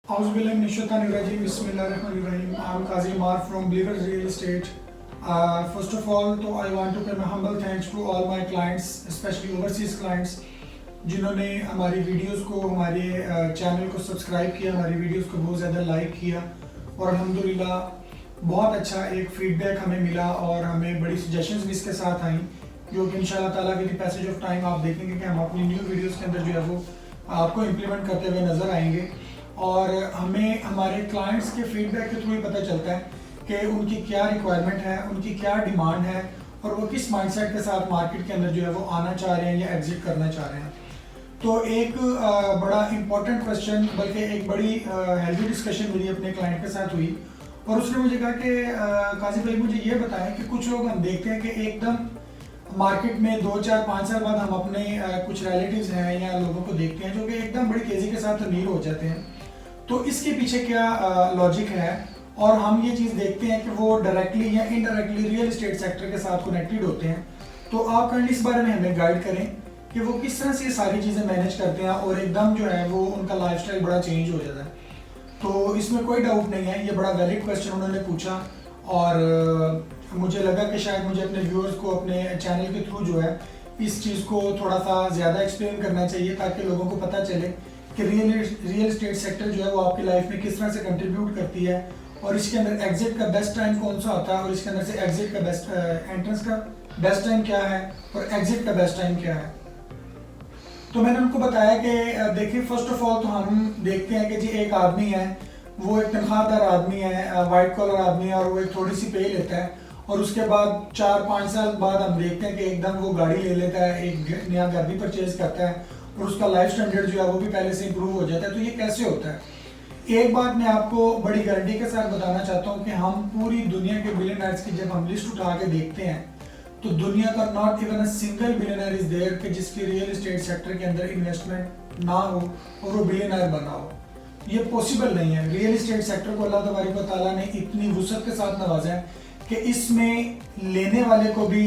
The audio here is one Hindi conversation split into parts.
Auzubillahiminash-shaytanir-rajim. Bismillahir-rahmanir-rahim. I'm Qazi Amar from Believers Real Estate. First of all, तो I want to pay my humble thanks to all my clients, especially overseas clients, जिन्होंने हमारी वीडियोस को, हमारे चैनल को सब्सक्राइब किया, हमारी वीडियोस को बहुत ज़्यादा लाइक किया और अल्हम्दुलिल्लाह बहुत अच्छा एक फीडबैक हमें मिला और हमें बड़ी सजेशंस भी इसके साथ आई, जो कि इंशाल्लाह ताला with the passage of time आप देखेंगे कि हम अपनी न्यू वीडियोस के अंदर जो है वो आपको इम्प्लीमेंट करते हुए नज़र आएंगे। और हमें हमारे क्लाइंट्स के फीडबैक के थ्रू ही पता चलता है कि उनकी क्या रिक्वायरमेंट है, उनकी क्या डिमांड है और वो किस माइंडसेट के साथ मार्केट के अंदर जो है वो आना चाह रहे हैं या एग्जिट करना चाह रहे हैं। तो एक बड़ा इम्पोर्टेंट क्वेश्चन, बल्कि एक बड़ी हेल्दी डिस्कशन मेरी अपने क्लाइंट के साथ हुई और उसने मुझे कहा कि काजी भाई मुझे ये बताएं कि कुछ लोग हम देखते हैं कि एकदम मार्केट में 2, 4, 5 साल बाद हम अपने कुछ रिलेटिव्स हैं या लोगों को देखते हैं जो कि एकदम बड़ी तेज़ी के साथ अमीर हो जाते हैं। तो इसके पीछे क्या लॉजिक है और हम ये चीज़ देखते हैं कि वो डायरेक्टली या इनडायरेक्टली रियल एस्टेट सेक्टर के साथ कनेक्टेड होते हैं। तो आप काइंडली इस बारे में हमें गाइड करें कि वो किस तरह से ये सारी चीज़ें मैनेज करते हैं और एकदम जो है वो उनका लाइफस्टाइल बड़ा चेंज हो जाता है। तो इसमें कोई डाउट नहीं है, ये बड़ा वैलिड क्वेश्चन उन्होंने पूछा और मुझे लगा कि शायद मुझे अपने व्यूअर्स को अपने चैनल के थ्रू जो है इस चीज़ को थोड़ा सा ज़्यादा एक्सप्लेन करना चाहिए ताकि लोगों को पता चले कि रियल एस्टेट सेक्टर जो है वो आपकी लाइफ में किस तरह से कंट्रीब्यूट करती है और इसके अंदर एग्जिट का बेस्ट टाइम कौन सा होता है और इसके अंदर से एग्जिट का बेस्ट एंट्रेंस का बेस्ट टाइम क्या है और एग्जिट का बेस्ट टाइम क्या है। तो मैंने उनको बताया कि देखिए, फर्स्ट ऑफ ऑल तो हम देखते हैं कि जी एक आदमी है, वो एक तनख्वाहदार आदमी है, वाइट कॉलर आदमी है और वो एक थोड़ी सी पे लेता है और उसके बाद 4-5 साल बाद हम देखते हैं कि एकदम वो गाड़ी ले लेता है, एक नया घर भी परचेज करता है और उसका लाइफ स्टैंडर्ड जो है वो भी पहले से इंप्रूव हो जाता है। तो ये कैसे होता है? एक बात मैं आपको बड़ी गारंटी के साथ बताना चाहता हूँ कि हम पूरी दुनिया के बिलियनर्स की जब हम लिस्ट उठा के देखते हैं तो दुनिया का not even a single billionaire is there कि जिसकी रियल एस्टेट सेक्टर के अंदर इन्वेस्टमेंट ना हो और वो बिलियनर बना हो। ये पॉसिबल नहीं है। रियल एस्टेट सेक्टर को अल्लाह तबारक व तआला ने इतनी वुसअत के साथ नवाजा है कि इसमें लेने वाले को भी,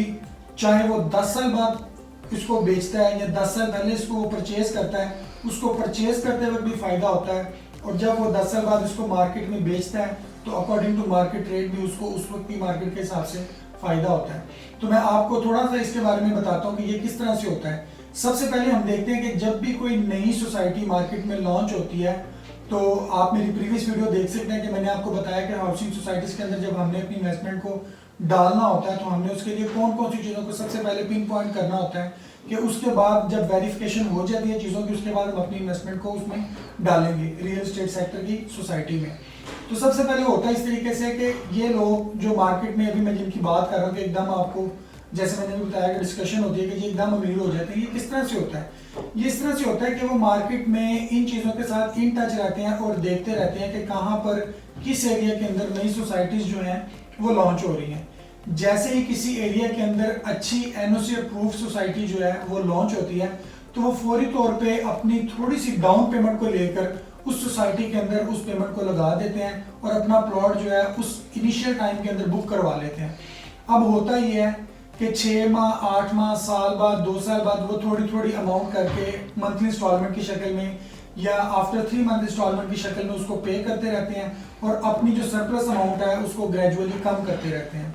चाहे वो 10 साल बाद इसको बेचता है या 10 साल पहले इसको वो परचेज करता है, उसको परचेज करते वक्त भी फायदा होता है और जब वो 10 साल बाद इसको मार्केट में बेचता है तो अकॉर्डिंग टू मार्केट रेट भी उसको उस वक्त की मार्केट के हिसाब से फायदा होता है। तो मैं आपको थोड़ा सा इसके बारे में बताता हूँ कि ये किस तरह से होता है। सबसे पहले हम देखते हैं कि जब भी कोई नई सोसाइटी मार्केट में लॉन्च होती है तो आप मेरी प्रीवियस वीडियो देख सकते हैं कि मैंने आपको बताया कि हाउसिंग सोसाइटीज के अंदर जब हमने अपनी इन्वेस्टमेंट को डालना होता है तो हमने उसके लिए कौन कौन सी चीज़ों को सबसे पहले पिन पॉइंट करना होता है कि उसके बाद जब वेरिफिकेशन हो जाती है चीज़ों की, उसके बाद हम अपनी इन्वेस्टमेंट को उसमें डालेंगे रियल एस्टेट सेक्टर की सोसाइटी में। तो सबसे पहले होता है इस तरीके से कि ये लोग जो मार्केट में अभी मैं जिनकी बात कर रहा हूँ कि एकदम आपको, जैसे मैंने भी बताया कि डिस्कशन होती है कि ये एकदम अमीर हो जाते हैं, ये किस तरह से होता है? ये इस तरह से होता है कि वो मार्केट में इन चीज़ों के साथ इन टच रहते हैं और देखते रहते हैं कि कहाँ पर किस एरिया के अंदर नई सोसाइटीज़ जो हैं वो लॉन्च हो रही हैं। जैसे ही किसी एरिया के अंदर अच्छी एनओसी अप्रूव सोसाइटी जो है वो लॉन्च होती है तो वो फौरी तौर पे अपनी थोड़ी सी डाउन पेमेंट को लेकर उस सोसाइटी के अंदर उस पेमेंट को लगा देते हैं और अपना प्लॉट जो है उस इनिशियल टाइम के अंदर बुक करवा लेते हैं। अब होता ये है कि 6 माह, 8 माह, साल बाद, 2 साल बाद वो थोड़ी थोड़ी अमाउंट करके मंथली इंस्टॉलमेंट की शक्ल में या आफ्टर 3 मंथ इंस्टॉलमेंट की शक्ल में उसको पे करते रहते हैं और अपनी जो सरप्लस अमाउंट है उसको ग्रेजुअली कम करते रहते हैं।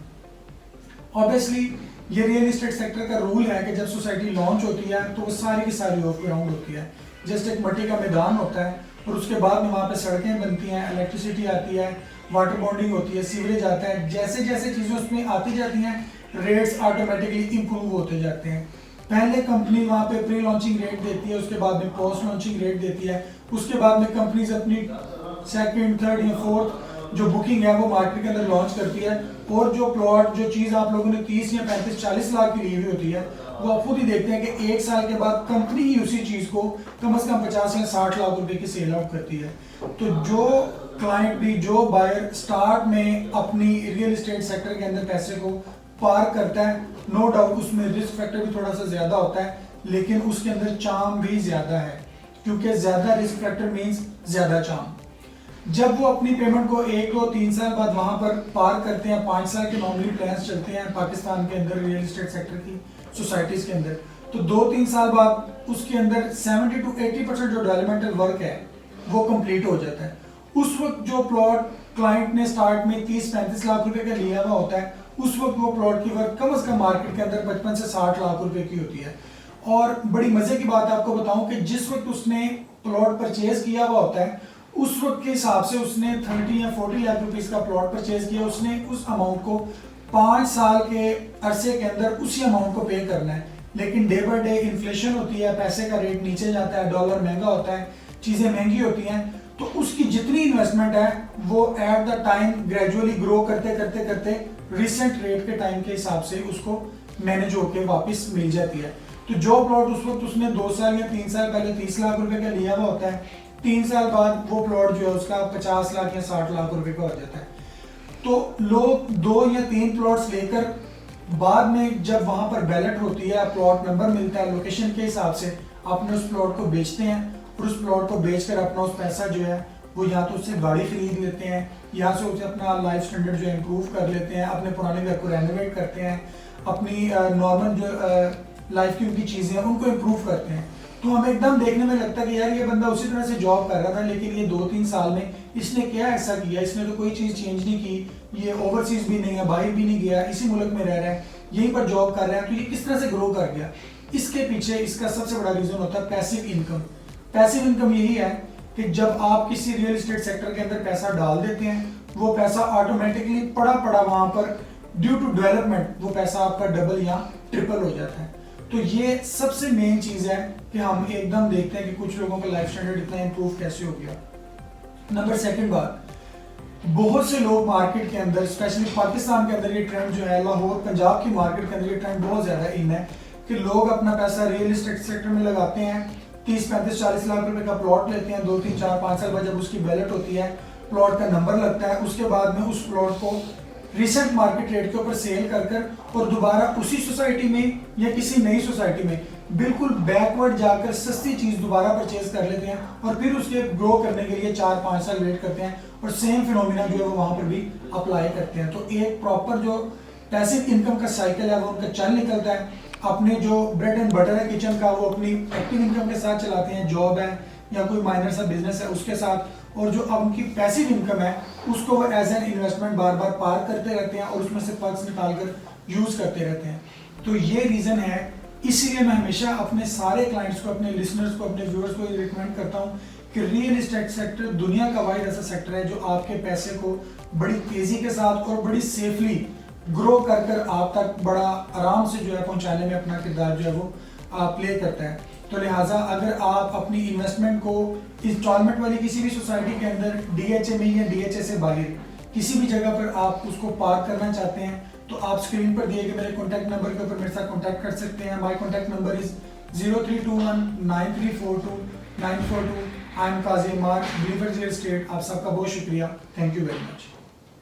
ऑब्वियसली ये रियल एस्टेट सेक्टर का रूल है कि जब सोसाइटी लॉन्च होती है तो वो सारी की सारी ऑफ ग्राउंड होती है, जस्ट एक मट्टी का मैदान होता है और उसके बाद में वहाँ पे सड़कें बनती हैं, इलेक्ट्रिसिटी आती है, वाटर बॉन्डिंग होती है, सीवरेज आता है। जैसे जैसे चीज़ें उसमें आती जाती हैं रेट्स ऑटोमेटिकली इंप्रूव होते जाते हैं। पहले कंपनी वहाँ पे प्री लॉन्चिंग रेट देती है, उसके बाद में पोस्ट लॉन्चिंग रेट देती है, उसके बाद में कंपनीज अपनी सेकंड, थर्ड या फोर्थ जो बुकिंग है वो मार्केट के अंदर लॉन्च करती है और जो प्लॉट, जो चीज़ आप लोगों ने 30 या 35-40 लाख की ली हुई होती है वो आप खुद ही देखते हैं कि 1 साल के बाद कंपनी ही उसी चीज़ को कम से कम 50 या 60 लाख रुपए की सेल आउट करती है। तो जो क्लाइंट भी, जो बायर स्टार्ट में अपनी रियल एस्टेट सेक्टर के अंदर पैसे को पार्क करता है, नो डाउट उसमें रिस्क फैक्टर भी थोड़ा सा ज़्यादा होता है लेकिन उसके अंदर चार्म भी ज़्यादा है, क्योंकि ज़्यादा रिस्क फैक्टर मीन्स ज़्यादा चार्म। जब वो अपनी पेमेंट को 1, 2, 3 साल बाद वहां पर पार करते हैं, 5 साल के नॉर्मली प्लान्स चलते हैं पाकिस्तान के अंदर रियल एस्टेट सेक्टर की सोसाइटीज के अंदर, तो 2-3 साल बाद उसके अंदर 70 to 80% जो डेवलपमेंटल वर्क है वो कंप्लीट हो जाता है उस वक्त जो प्लॉट क्लाइंट ने स्टार्ट में 30-35 लाख रुपए का लिया हुआ होता है, उस वक्त वो प्लॉट की वर्थ कम से कम मार्केट के अंदर 55 से 60 लाख रुपए की होती है। और बड़ी मजे की बात आपको बताऊं कि जिस वक्त उसने प्लॉट परचेज किया हुआ होता है, उस वक्त के हिसाब से उसने 30 या 40 लाख रुपीस का प्लॉट परचेज किया, उसने उस अमाउंट को 5 साल के अरसे के अंदर उसी अमाउंट को पे करना है। लेकिन डे बाय डे इन्फ्लेशन होती है, पैसे का रेट नीचे जाता है, डॉलर महंगा होता है, चीजें महंगी होती हैं, तो उसकी जितनी इन्वेस्टमेंट है वो at the time gradually grow करते करते करते रिसेंट रेट के टाइम के हिसाब से उसको मैनेज होकर वापस मिल जाती है। तो जो प्लॉट उस वक्त उसने 2 साल या 3 साल पहले 30 लाख रुपए का लिया हुआ होता है, 3 साल बाद वो प्लॉट जो है उसका 50 लाख या 60 लाख रुपए का हो जाता है। तो लोग 2 या 3 प्लॉट्स लेकर बाद में जब वहां पर बैलेट होती है, प्लॉट नंबर मिलता है, लोकेशन के हिसाब से अपने उस प्लॉट को बेचते हैं और उस प्लॉट को बेचकर अपना उस पैसा जो है वो या तो उससे गाड़ी खरीद लेते हैं, या से उसे अपना लाइफ स्टैंडर्ड जो है इम्प्रूव कर लेते हैं, अपने पुराने घर को रेनोवेट करते हैं, अपनी नॉर्मल जो लाइफ की उनकी चीज़ें हैं उनको इम्प्रूव करते हैं। तो हमें एकदम देखने में लगता है कि यार ये बंदा उसी तरह से जॉब कर रहा था, लेकिन ये 2-3 साल में इसने क्या ऐसा किया, इसने तो कोई चीज़ चेंज नहीं की, ये ओवरसीज भी नहीं है, बाहर भी नहीं गया, इसी मुल्क में रह रहा है, यहीं पर जॉब कर रहा है, तो ये किस तरह से ग्रो कर गया। इसके पीछे इसका सबसे बड़ा रीज़न होता है पैसिव इनकम। पैसिव इनकम यही है कि जब आप किसी रियल एस्टेट सेक्टर के अंदर पैसा डाल देते हैं, वो पैसा ऑटोमेटिकली पड़ा वहां पर ड्यू टू डेवलपमेंट वो पैसा आपका डबल या ट्रिपल हो जाता है। तो ये सबसे मेन चीज है कि हम एकदम देखते हैं कि कुछ लोगों का लाइफ स्टैंडर्ड इतना इंप्रूव कैसे हो गया। नंबर सेकंड बात, बहुत से लोग मार्केट के अंदर, स्पेशली पाकिस्तान के अंदर ये ट्रेंड जो है, लाहौर पंजाब की मार्केट के अंदर ये ट्रेंड बहुत ज्यादा इन है कि लोग अपना पैसा रियल एस्टेट सेक्टर में लगाते हैं, 30-35-40 लाख रुपए का प्लॉट लेते हैं, 2-3-4-5 साल बाद जब उसकी बैलेट होती है, प्लॉट का नंबर लगता है, उसके बाद में उस प्लॉट को रिसेंट मार्केट रेट के ऊपर सेल कर और दोबारा उसी सोसाइटी में या किसी नई सोसाइटी में बिल्कुल बैकवर्ड जाकर सस्ती चीज दोबारा परचेज कर लेते हैं और फिर उसके ग्रो करने के लिए 4-5 साल वेट करते हैं और सेम फिनोमिना जो है वो वहां पर भी अप्लाई करते हैं। तो एक प्रॉपर जो पैसिव इनकम का साइकिल है वो उनका चल निकलता है। अपने जो ब्रेड एंड बटर है किचन का वो अपनी एक्टिव इनकम के साथ चलाते हैं, जॉब है या कोई माइनर सा बिजनेस है उसके साथ, और जो अब उनकी पैसिव इनकम है उसको वो एज एन इन्वेस्टमेंट बार बार पार करते रहते हैं और उसमें से फंड्स निकाल कर यूज करते रहते हैं। तो ये रीजन है, इसीलिए मैं हमेशा अपने सारे क्लाइंट्स को, अपने लिसनर्स को, अपने व्यूअर्स को ये रिकमेंड करता हूँ कि रियल एस्टेट सेक्टर दुनिया का वाहिद ऐसा सेक्टर है जो आपके पैसे को बड़ी तेजी के साथ और बड़ी सेफली ग्रो कर आप तक बड़ा आराम से जो है पहुंचाने में अपना किरदार जो है वो प्ले करता है। तो लिहाजा अगर आप अपनी इन्वेस्टमेंट को इंस्टॉलमेंट वाली किसी भी सोसाइटी के अंदर DHA में या DHA से बाहर किसी भी जगह पर आप उसको पार करना चाहते हैं तो आप स्क्रीन पर दिए गए मेरे कॉन्टैक्ट नंबर के ऊपर मेरे साथ कॉन्टैक्ट कर सकते हैं। My contact number is 03219342 942। I am Kazi Amar, Believer Real Estate. आप सबका बहुत शुक्रिया, थैंक यू वेरी मच।